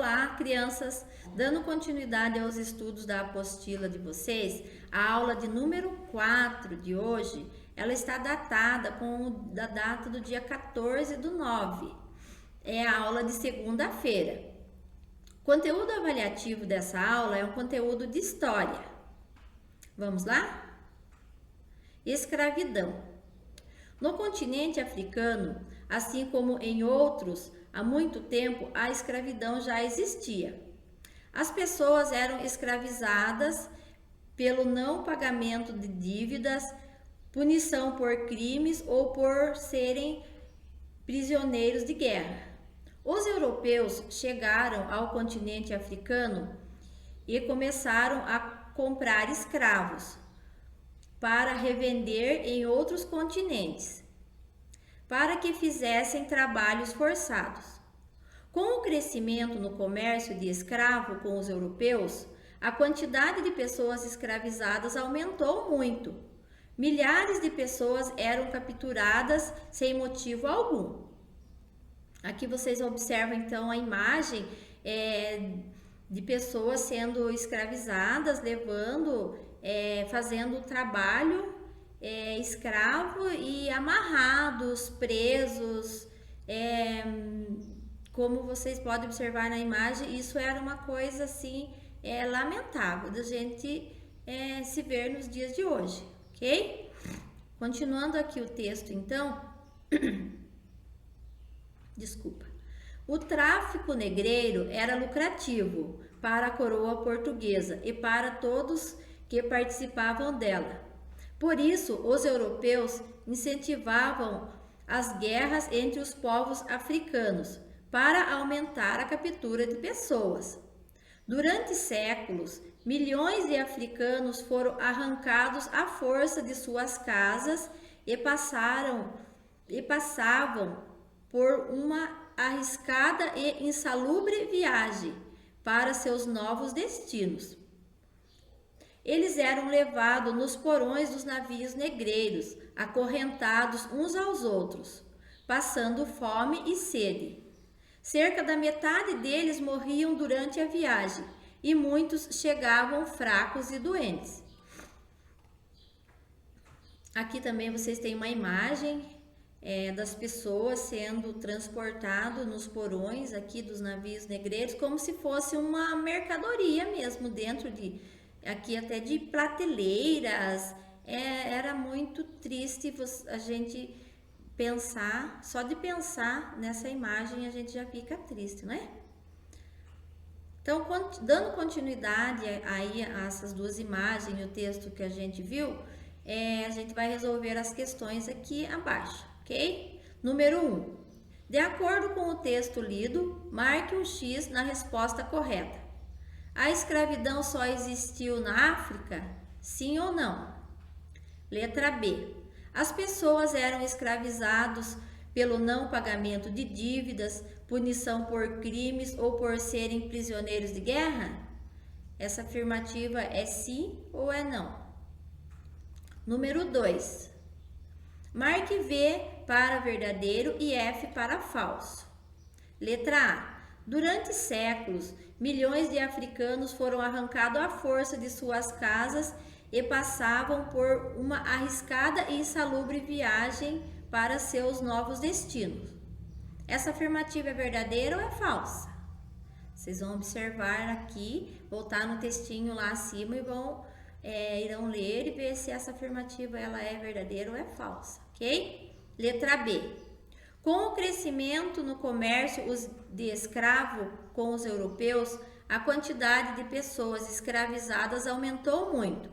Olá, crianças! Dando continuidade aos estudos da apostila de vocês, a aula de número 4 de hoje, ela está datada com a data do dia 14/9. É a aula de segunda-feira. O conteúdo avaliativo dessa aula é um conteúdo de história. Vamos lá? Escravidão. No continente africano, assim como em outros, há muito tempo a escravidão já existia. As pessoas eram escravizadas pelo não pagamento de dívidas, punição por crimes ou por serem prisioneiros de guerra. Os europeus chegaram ao continente africano e começaram a comprar escravos para revender em outros continentes, para que fizessem trabalhos forçados. Com o crescimento no comércio de escravo com os europeus, a quantidade de pessoas escravizadas aumentou muito. Milhares de pessoas eram capturadas sem motivo algum. Aqui vocês observam então a imagem de pessoas sendo escravizadas, fazendo trabalho escravo e amarrados, presos. Como vocês podem observar na imagem, isso era uma coisa assim lamentável da gente se ver nos dias de hoje, ok? Continuando aqui o texto, então, desculpa. O tráfico negreiro era lucrativo para a coroa portuguesa e para todos que participavam dela. Por isso, os europeus incentivavam as guerras entre os povos africanos para aumentar a captura de pessoas. Durante séculos, milhões de africanos foram arrancados à força de suas casas e passavam por uma arriscada e insalubre viagem para seus novos destinos. Eles eram levados nos porões dos navios negreiros, acorrentados uns aos outros, passando fome e sede. Cerca da metade deles morriam durante a viagem e muitos chegavam fracos e doentes. Aqui também vocês têm uma imagem das pessoas sendo transportadas nos porões aqui dos navios negreiros, como se fosse uma mercadoria mesmo, dentro de, aqui até de prateleiras. Era muito triste a gente pensar, só de pensar nessa imagem a gente já fica triste, né? Então, dando continuidade aí a essas duas imagens e o texto que a gente viu, a gente vai resolver as questões aqui abaixo, ok? Número 1. De acordo com o texto lido, marque um X na resposta correta. A escravidão só existiu na África? Sim ou não? Letra B. As pessoas eram escravizadas pelo não pagamento de dívidas, punição por crimes ou por serem prisioneiros de guerra? Essa afirmativa é sim ou é não? Número 2. Marque V para verdadeiro e F para falso. Letra A. Durante séculos, milhões de africanos foram arrancados à força de suas casas e passavam por uma arriscada e insalubre viagem para seus novos destinos. Essa afirmativa é verdadeira ou é falsa? Vocês vão observar aqui, voltar no textinho lá acima e irão ler e ver se essa afirmativa ela é verdadeira ou é falsa, ok? Letra B. Com o crescimento no comércio de escravo com os europeus, a quantidade de pessoas escravizadas aumentou muito.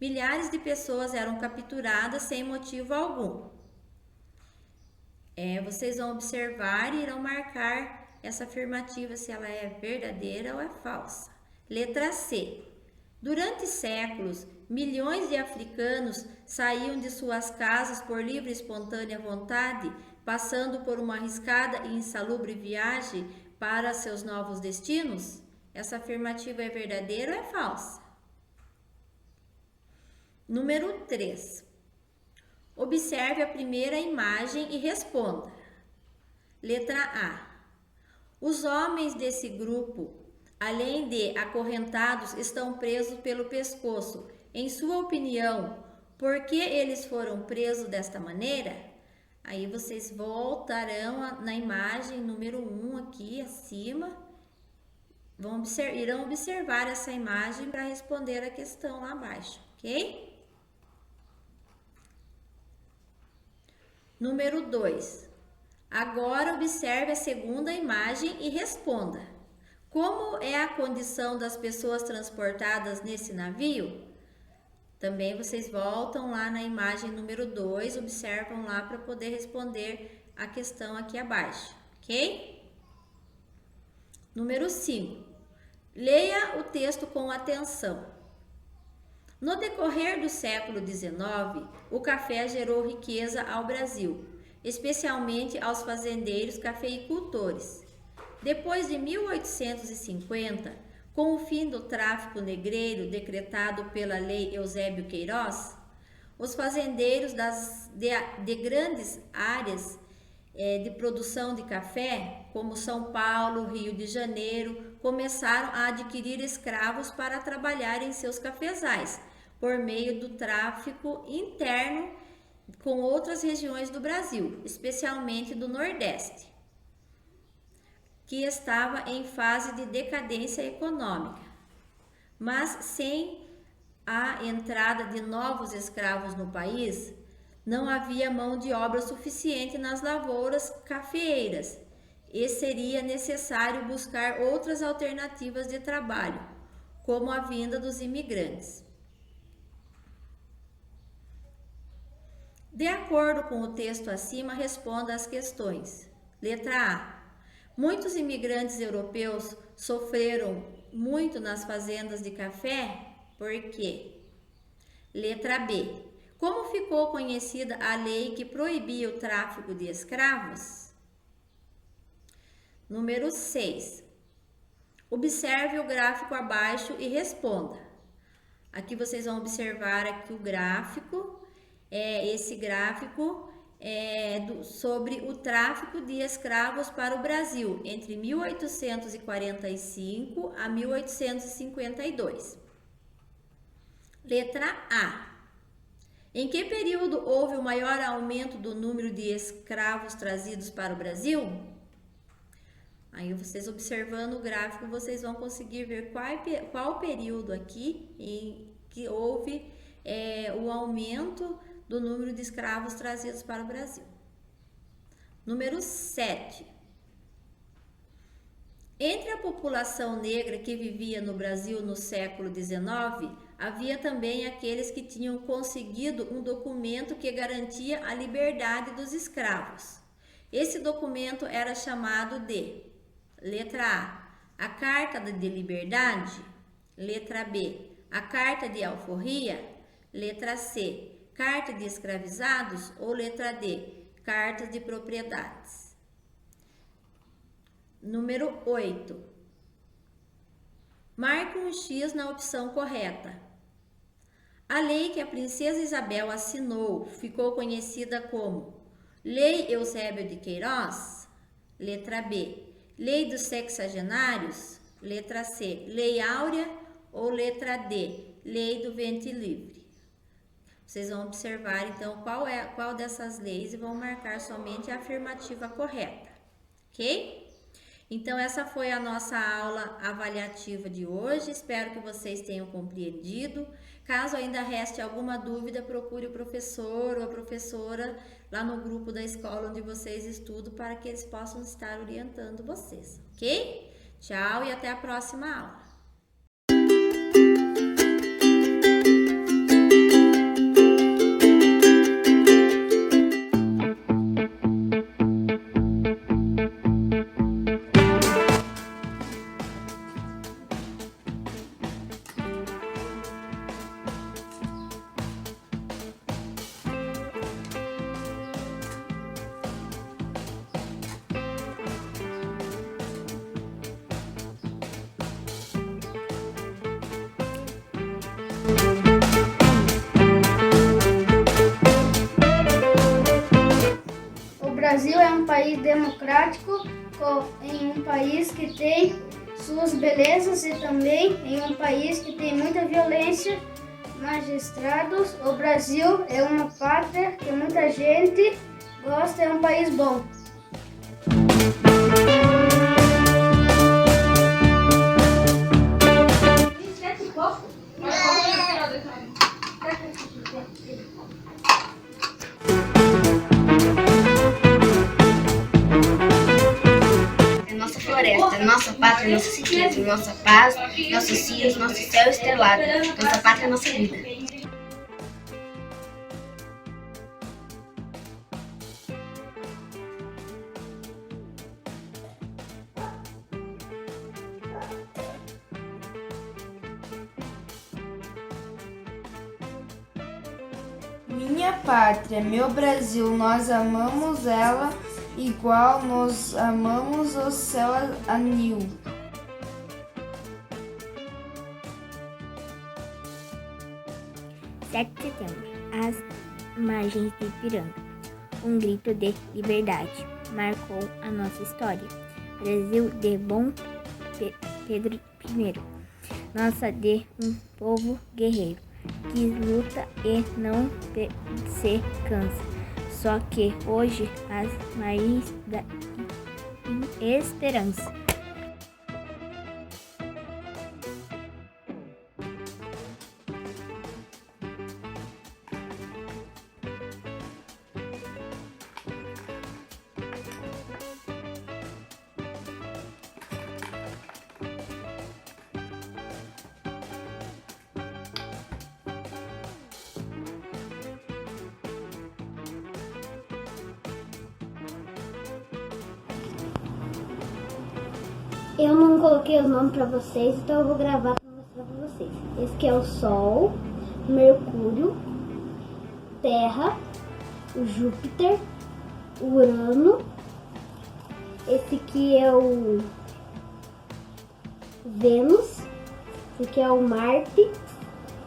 Milhares de pessoas eram capturadas sem motivo algum. Vocês vão observar e irão marcar essa afirmativa se ela é verdadeira ou é falsa. Letra C. Durante séculos, milhões de africanos saíam de suas casas por livre e espontânea vontade, passando por uma arriscada e insalubre viagem para seus novos destinos? Essa afirmativa é verdadeira ou é falsa? Número 3. Observe a primeira imagem e responda. Letra A. Os homens desse grupo, além de acorrentados, estão presos pelo pescoço. Em sua opinião, por que eles foram presos desta maneira? Aí vocês voltarão na imagem número 1 aqui acima. Irão observar essa imagem para responder a questão lá abaixo, ok? Número 2. Agora observe a segunda imagem e responda. Como é a condição das pessoas transportadas nesse navio? Também vocês voltam lá na imagem número 2, observam lá para poder responder a questão aqui abaixo, ok? Número 5. Leia o texto com atenção. No decorrer do século XIX, o café gerou riqueza ao Brasil, especialmente aos fazendeiros cafeicultores. Depois de 1850, com o fim do tráfico negreiro decretado pela Lei Eusébio Queiroz, os fazendeiros de grandes áreas de produção de café, como São Paulo, Rio de Janeiro, começaram a adquirir escravos para trabalhar em seus cafezais, por meio do tráfico interno com outras regiões do Brasil, especialmente do Nordeste, que estava em fase de decadência econômica. Mas sem a entrada de novos escravos no país, não havia mão de obra suficiente nas lavouras cafeeiras e seria necessário buscar outras alternativas de trabalho, como a vinda dos imigrantes. De acordo com o texto acima, responda às questões. Letra A. Muitos imigrantes europeus sofreram muito nas fazendas de café, por quê? Letra B. Como ficou conhecida a lei que proibia o tráfico de escravos? Número 6. Observe o gráfico abaixo e responda. Aqui vocês vão observar aqui o gráfico. Esse gráfico sobre o tráfico de escravos para o Brasil entre 1845 a 1852. Letra A. Em que período houve o maior aumento do número de escravos trazidos para o Brasil? Aí vocês observando o gráfico, vocês vão conseguir ver qual período aqui em que houve o aumento do número de escravos trazidos para o Brasil. Número 7. Entre a população negra que vivia no Brasil no século XIX, havia também aqueles que tinham conseguido um documento que garantia a liberdade dos escravos. Esse documento era chamado de: letra A, a Carta de Liberdade; letra B, a Carta de Alforria; letra C, Carta de Escravizados; ou letra D, Cartas de Propriedades. Número 8. Marque um X na opção correta. A lei que a princesa Isabel assinou ficou conhecida como Lei Eusébio de Queiroz? Letra B, Lei dos Sexagenários; letra C, Lei Áurea; ou letra D, Lei do Ventre Livre. Vocês vão observar então qual dessas leis e vão marcar somente a afirmativa correta, ok? Então essa foi a nossa aula avaliativa de hoje, espero que vocês tenham compreendido. Caso ainda reste alguma dúvida, procure o professor ou a professora lá no grupo da escola onde vocês estudam para que eles possam estar orientando vocês, ok? Tchau e até a próxima aula. O Brasil é um país democrático em um país que tem suas belezas e também em um país que tem muita violência. Magistrados, o Brasil é uma pátria que muita gente gosta, é um país bom. Nossa floresta, nossa pátria, nossa riqueza, nossa paz, nossos cios, nosso céu estrelado, nossa pátria, nossa vida. Minha pátria, meu Brasil, nós amamos ela igual nós amamos o céu anil. De setembro, às margens do Ipiranga, um grito de liberdade marcou a nossa história. Brasil de Dom Pedro I, nossa de um povo guerreiro, que luta e não se cansa. Só que hoje as margens da esperança. Eu não coloquei os nomes para vocês, então eu vou gravar para mostrar para vocês. Esse aqui é o Sol, Mercúrio, Terra, o Júpiter, o Urano. Esse aqui é o Vênus, esse aqui é o Marte,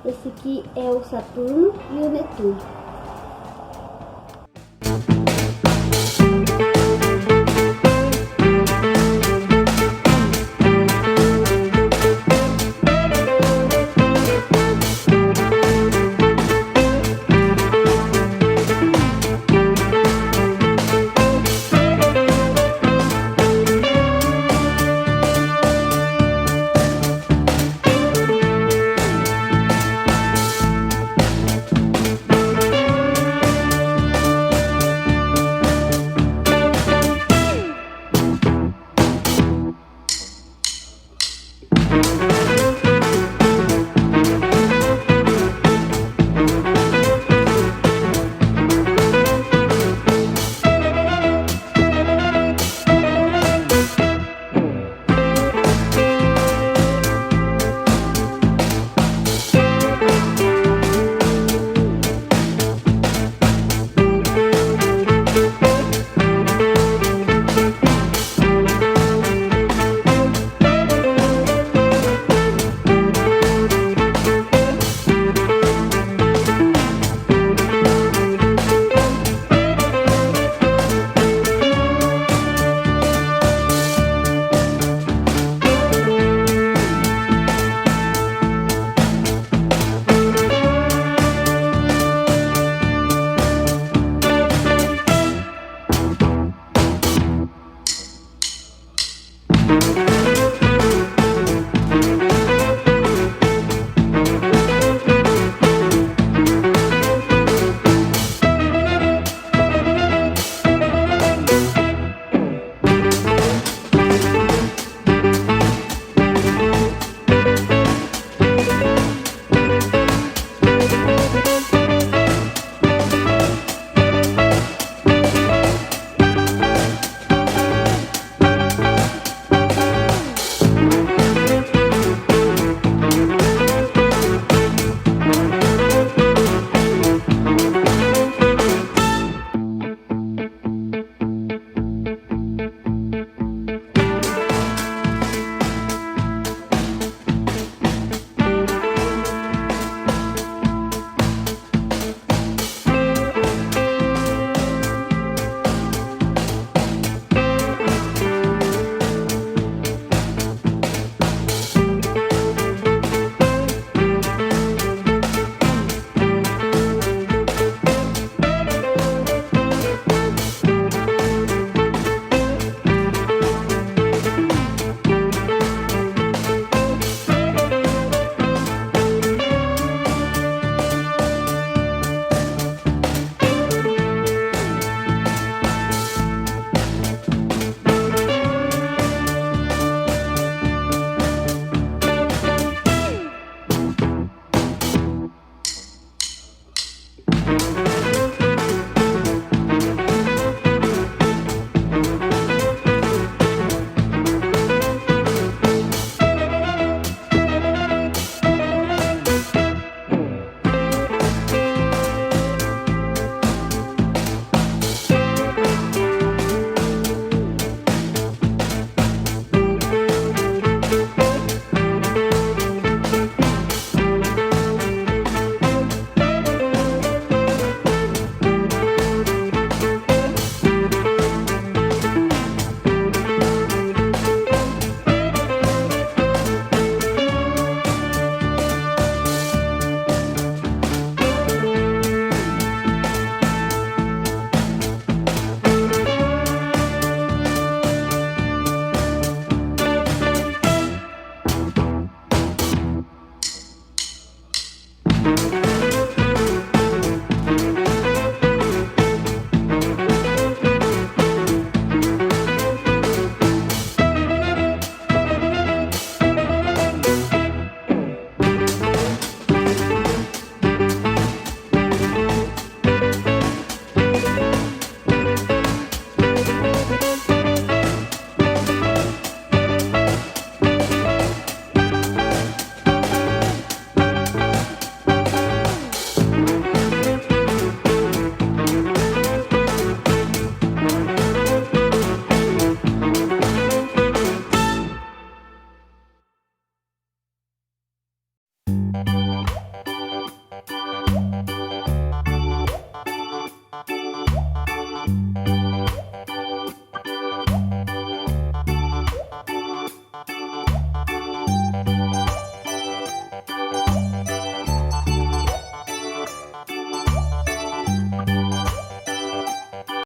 esse aqui é o Saturno e o Netuno.